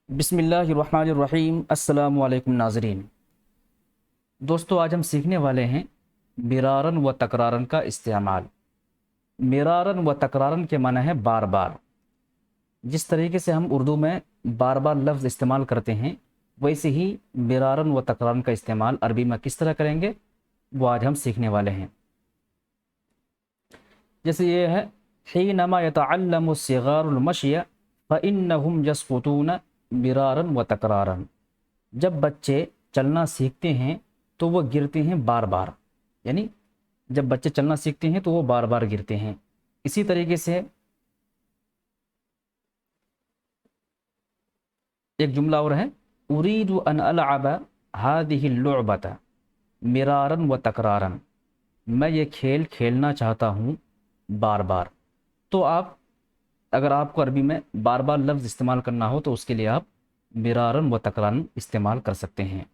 बिस्मिल्लाहिर्रहमानिर्रहीम। अस्सलामु अलैकुम नाज़रीन। दोस्तों, आज हम सीखने वाले हैं मिरारन व तकरारन का इस्तेमाल। मिरारन व तकरारन के माने है बार बार। जिस तरीके से हम उर्दू में बार बार लफ्ज़ इस्तेमाल करते हैं, वैसे ही मिरारन व तकरारन का इस्तेमाल अरबी में किस तरह करेंगे वो आज हम सीखने वाले हैं। जैसे ये है, हीनमा यतअल्लमु सिगारुल मश्य फ़इन्नहुम यसक़ुतून मिरारन व तकरारन। जब बच्चे चलना सीखते हैं तो वो गिरते हैं बार बार। यानी जब बच्चे चलना सीखते हैं तो वो बार बार गिरते हैं। इसी तरीके से एक जुमला और है, उरीदु अन अलअब हादिहिल लुअबता मिरारन व तकरारन। मैं ये खेल खेलना चाहता हूँ बार बार। तो आप, अगर आपको अरबी में बार बार लफ्ज़ इस्तेमाल करना हो तो उसके लिए आप मिरारन व तकरारन इस्तेमाल कर सकते हैं।